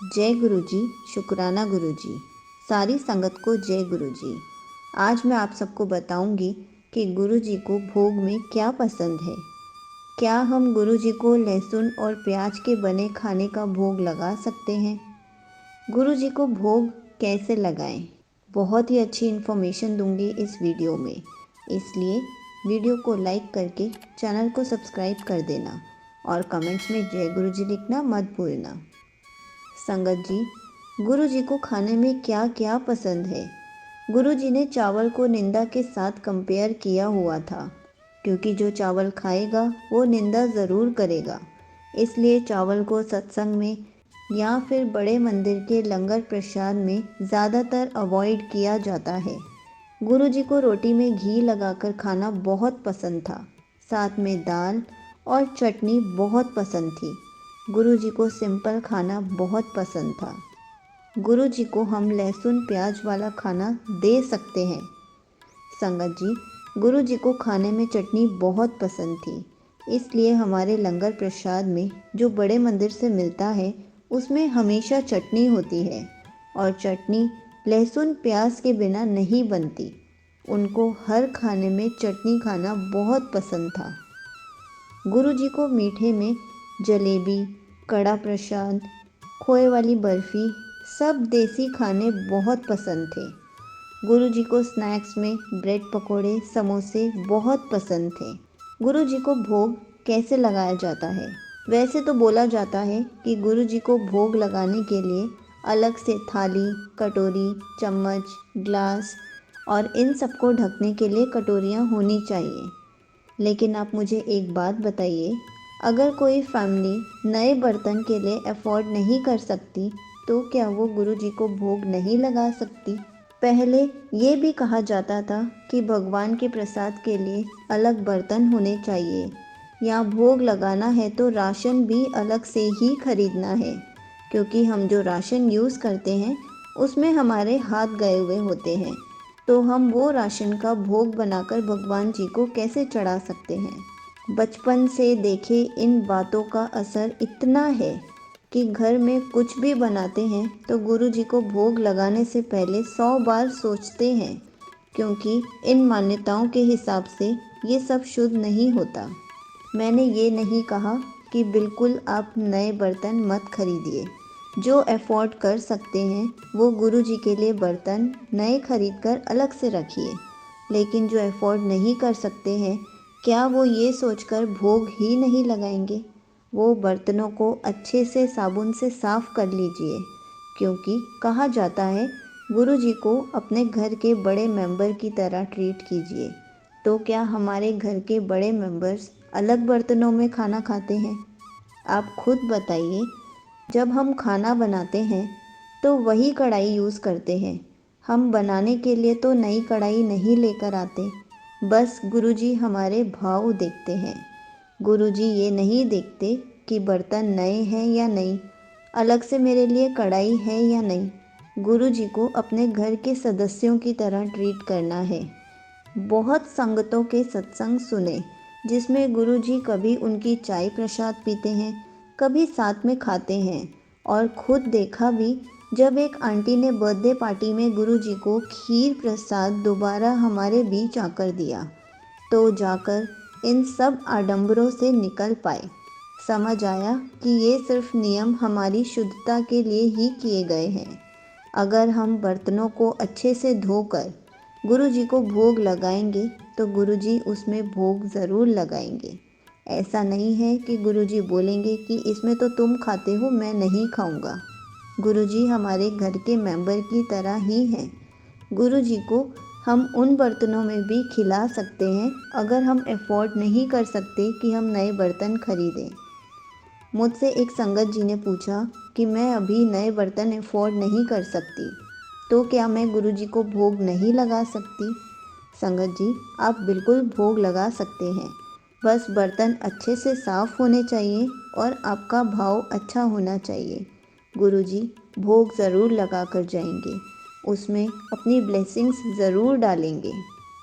जय गुरु जी। शुक्राना गुरु जी। सारी संगत को जय गुरु जी। आज मैं आप सबको बताऊंगी कि गुरु जी को भोग में क्या पसंद है। क्या हम गुरु जी को लहसुन और प्याज के बने खाने का भोग लगा सकते हैं? गुरु जी को भोग कैसे लगाएं? बहुत ही अच्छी इन्फॉर्मेशन दूंगी इस वीडियो में, इसलिए वीडियो को लाइक करके चैनल को सब्सक्राइब कर देना और कमेंट्स में जय गुरु जी लिखना मत भूलना। संगत जी, गुरु जी को खाने में क्या क्या पसंद है? गुरु जी ने चावल को निंदा के साथ कंपेयर किया हुआ था, क्योंकि जो चावल खाएगा वो निंदा ज़रूर करेगा। इसलिए चावल को सत्संग में या फिर बड़े मंदिर के लंगर प्रसाद में ज़्यादातर अवॉइड किया जाता है। गुरु जी को रोटी में घी लगाकर खाना बहुत पसंद था, साथ में दाल और चटनी बहुत पसंद थी। गुरु जी को सिंपल खाना बहुत पसंद था। गुरु जी को हम लहसुन प्याज वाला खाना दे सकते हैं। संगत जी, गुरु जी को खाने में चटनी बहुत पसंद थी, इसलिए हमारे लंगर प्रसाद में जो बड़े मंदिर से मिलता है उसमें हमेशा चटनी होती है, और चटनी लहसुन प्याज के बिना नहीं बनती। उनको हर खाने में चटनी खाना बहुत पसंद था। गुरु जी को मीठे में जलेबी, कड़ा प्रसाद, खोए वाली बर्फ़ी, सब देसी खाने बहुत पसंद थे। गुरु जी को स्नैक्स में ब्रेड पकोड़े, समोसे बहुत पसंद थे। गुरु जी को भोग कैसे लगाया जाता है? वैसे तो बोला जाता है कि गुरु जी को भोग लगाने के लिए अलग से थाली, कटोरी, चम्मच, ग्लास और इन सबको ढकने के लिए कटोरियाँ होनी चाहिए। लेकिन आप मुझे एक बात बताइए, अगर कोई फैमिली नए बर्तन के लिए अफोर्ड नहीं कर सकती, तो क्या वो गुरु जी को भोग नहीं लगा सकती? पहले ये भी कहा जाता था कि भगवान के प्रसाद के लिए अलग बर्तन होने चाहिए, या भोग लगाना है तो राशन भी अलग से ही खरीदना है, क्योंकि हम जो राशन यूज़ करते हैं उसमें हमारे हाथ गए हुए होते हैं, तो हम वो राशन का भोग बनाकर भगवान जी को कैसे चढ़ा सकते हैं? बचपन से देखे इन बातों का असर इतना है कि घर में कुछ भी बनाते हैं तो गुरु जी को भोग लगाने से पहले 100 बार सोचते हैं, क्योंकि इन मान्यताओं के हिसाब से ये सब शुद्ध नहीं होता। मैंने ये नहीं कहा कि बिल्कुल आप नए बर्तन मत खरीदिए। जो अफोर्ड कर सकते हैं वो गुरु जी के लिए बर्तन नए खरीद कर अलग से रखिए। लेकिन जो अफोर्ड नहीं कर सकते हैं, क्या वो ये सोचकर भोग ही नहीं लगाएंगे? वो बर्तनों को अच्छे से साबुन से साफ़ कर लीजिए, क्योंकि कहा जाता है गुरु जी को अपने घर के बड़े मेंबर की तरह ट्रीट कीजिए। तो क्या हमारे घर के बड़े मेंबर्स अलग बर्तनों में खाना खाते हैं? आप खुद बताइए। जब हम खाना बनाते हैं तो वही कढ़ाई यूज़ करते हैं। हम बनाने के लिए तो नई कढ़ाई नहीं लेकर आते, बस गुरुजी हमारे भाव देखते हैं। गुरुजी ये नहीं देखते कि बर्तन नए हैं या नहीं, अलग से मेरे लिए कढ़ाई है या नहीं। गुरुजी को अपने घर के सदस्यों की तरह ट्रीट करना है। बहुत संगतों के सत्संग सुने जिसमें गुरुजी कभी उनकी चाय प्रसाद पीते हैं, कभी साथ में खाते हैं, और खुद देखा भी जब एक आंटी ने बर्थडे पार्टी में गुरुजी को खीर प्रसाद दोबारा हमारे बीच आकर दिया, तो जाकर इन सब आडंबरों से निकल पाए। समझ आया कि ये सिर्फ नियम हमारी शुद्धता के लिए ही किए गए हैं। अगर हम बर्तनों को अच्छे से धोकर गुरु जी को भोग लगाएंगे तो गुरु जी उसमें भोग ज़रूर लगाएंगे। ऐसा नहीं है कि गुरु जी बोलेंगे कि इसमें तो तुम खाते हो, मैं नहीं खाऊंगा। गुरु जी हमारे घर के मेंबर की तरह ही हैं। गुरु जी को हम उन बर्तनों में भी खिला सकते हैं अगर हम अफोर्ड नहीं कर सकते कि हम नए बर्तन खरीदें। मुझसे एक संगत जी ने पूछा कि मैं अभी नए बर्तन अफोर्ड नहीं कर सकती, तो क्या मैं गुरु जी को भोग नहीं लगा सकती? संगत जी, आप बिल्कुल भोग लगा सकते हैं, बस बर्तन अच्छे से साफ़ होने चाहिए और आपका भाव अच्छा होना चाहिए। गुरु जी भोग ज़रूर लगा कर जाएंगे, उसमें अपनी ब्लेसिंग्स ज़रूर डालेंगे।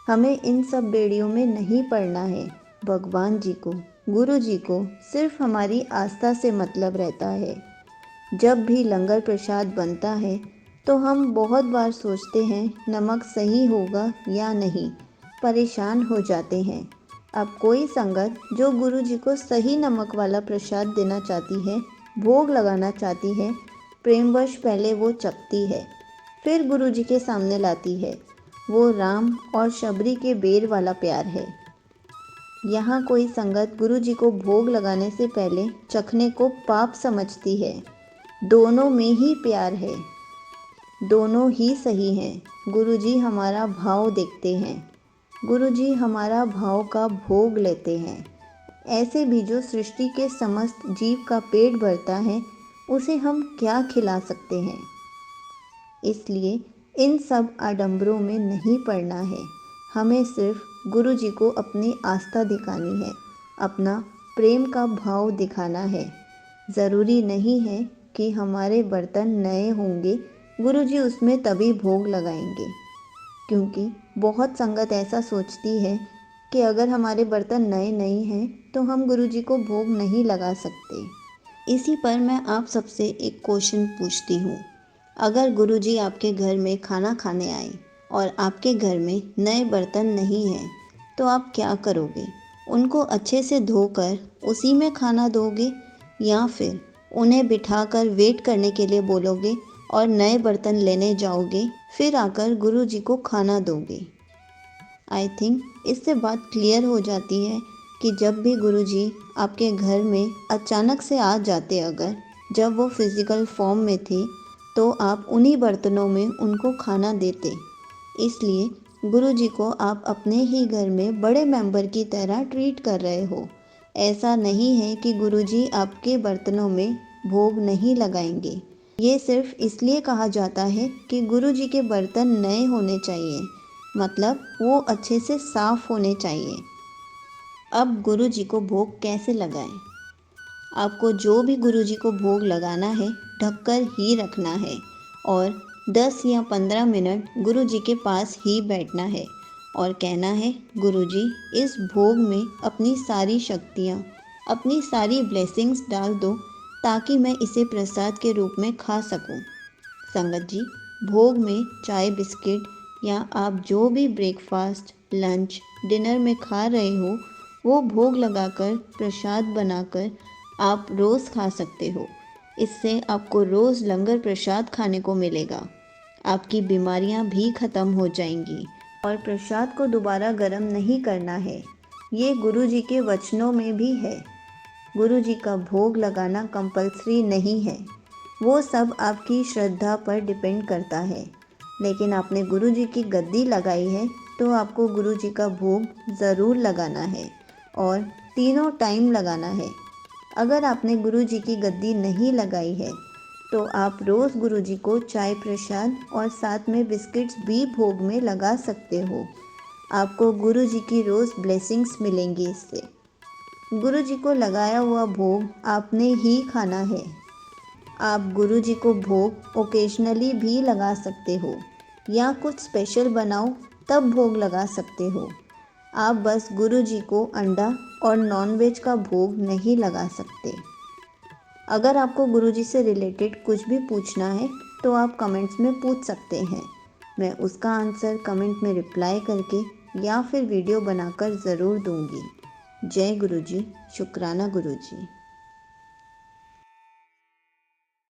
हमें इन सब बेड़ियों में नहीं पड़ना है। भगवान जी को, गुरु जी को सिर्फ हमारी आस्था से मतलब रहता है। जब भी लंगर प्रसाद बनता है तो हम बहुत बार सोचते हैं नमक सही होगा या नहीं, परेशान हो जाते हैं। अब कोई संगत जो गुरु जी को सही नमक वाला प्रसाद देना चाहती है, भोग लगाना चाहती है, प्रेमवश पहले वो चखती है, फिर गुरु जी के सामने लाती है। वो राम और शबरी के बेर वाला प्यार है। यहाँ कोई संगत गुरु जी को भोग लगाने से पहले चखने को पाप समझती है। दोनों में ही प्यार है, दोनों ही सही हैं। गुरु जी हमारा भाव देखते हैं, गुरु जी हमारा भाव का भोग लेते हैं। ऐसे भी जो सृष्टि के समस्त जीव का पेट भरता है, उसे हम क्या खिला सकते हैं। इसलिए इन सब आडंबरों में नहीं पड़ना है। हमें सिर्फ गुरु जी को अपनी आस्था दिखानी है, अपना प्रेम का भाव दिखाना है। ज़रूरी नहीं है कि हमारे बर्तन नए होंगे, गुरु जी उसमें तभी भोग लगाएंगे। क्योंकि बहुत संगत ऐसा सोचती है कि अगर हमारे बर्तन नए नहीं हैं तो हम गुरु जी को भोग नहीं लगा सकते। इसी पर मैं आप सबसे एक क्वेश्चन पूछती हूँ। अगर गुरु जी आपके घर में खाना खाने आए और आपके घर में नए बर्तन नहीं हैं, तो आप क्या करोगे? उनको अच्छे से धोकर उसी में खाना दोगे या फिर उन्हें बिठाकर वेट करने के लिए बोलोगे और नए बर्तन लेने जाओगे, फिर आकर गुरु जी को खाना दोगे? आई थिंक इससे बात क्लियर हो जाती है कि जब भी गुरु जी आपके घर में अचानक से आ जाते, अगर जब वो फिज़िकल फॉर्म में थे, तो आप उन्हीं बर्तनों में उनको खाना देते। इसलिए गुरु जी को आप अपने ही घर में बड़े मेंबर की तरह ट्रीट कर रहे हो। ऐसा नहीं है कि गुरु जी आपके बर्तनों में भोग नहीं लगाएंगे। ये सिर्फ इसलिए कहा जाता है कि गुरु जी के बर्तन नए होने चाहिए, मतलब वो अच्छे से साफ़ होने चाहिए। अब गुरु जी को भोग कैसे लगाएं? आपको जो भी गुरु जी को भोग लगाना है, ढककर ही रखना है और 10 या 15 मिनट गुरु जी के पास ही बैठना है और कहना है, गुरु जी इस भोग में अपनी सारी शक्तियाँ, अपनी सारी ब्लेसिंग्स डाल दो ताकि मैं इसे प्रसाद के रूप में खा सकूं। संगत जी, भोग में चाय बिस्किट या आप जो भी ब्रेकफास्ट, लंच, डिनर में खा रहे हो, वो भोग लगाकर प्रसाद बनाकर आप रोज़ खा सकते हो। इससे आपको रोज़ लंगर प्रसाद खाने को मिलेगा। आपकी बीमारियां भी ख़त्म हो जाएंगी। और प्रसाद को दोबारा गर्म नहीं करना है, ये गुरु जी के वचनों में भी है। गुरु जी का भोग लगाना कंपल्सरी नहीं है, वो सब आपकी श्रद्धा पर डिपेंड करता है। लेकिन आपने गुरु जी की गद्दी लगाई है तो आपको गुरु जी का भोग ज़रूर लगाना है और तीनों टाइम लगाना है। अगर आपने गुरु जी की गद्दी नहीं लगाई है तो आप रोज़ गुरु जी को चाय प्रसाद और साथ में बिस्किट्स भी भोग में लगा सकते हो। आपको गुरु जी की रोज़ ब्लेसिंग्स मिलेंगी इससे। गुरु जी को लगाया हुआ भोग आपने ही खाना है। आप गुरु जी को भोग ओकेजनली भी लगा सकते हो या कुछ स्पेशल बनाओ तब भोग लगा सकते हो। आप बस गुरु जी को अंडा और नॉनवेज का भोग नहीं लगा सकते। अगर आपको गुरु जी से रिलेटेड कुछ भी पूछना है तो आप कमेंट्स में पूछ सकते हैं। मैं उसका आंसर कमेंट में रिप्लाई करके या फिर वीडियो बनाकर ज़रूर दूंगी। जय गुरु जी, शुक्राना गुरु जी।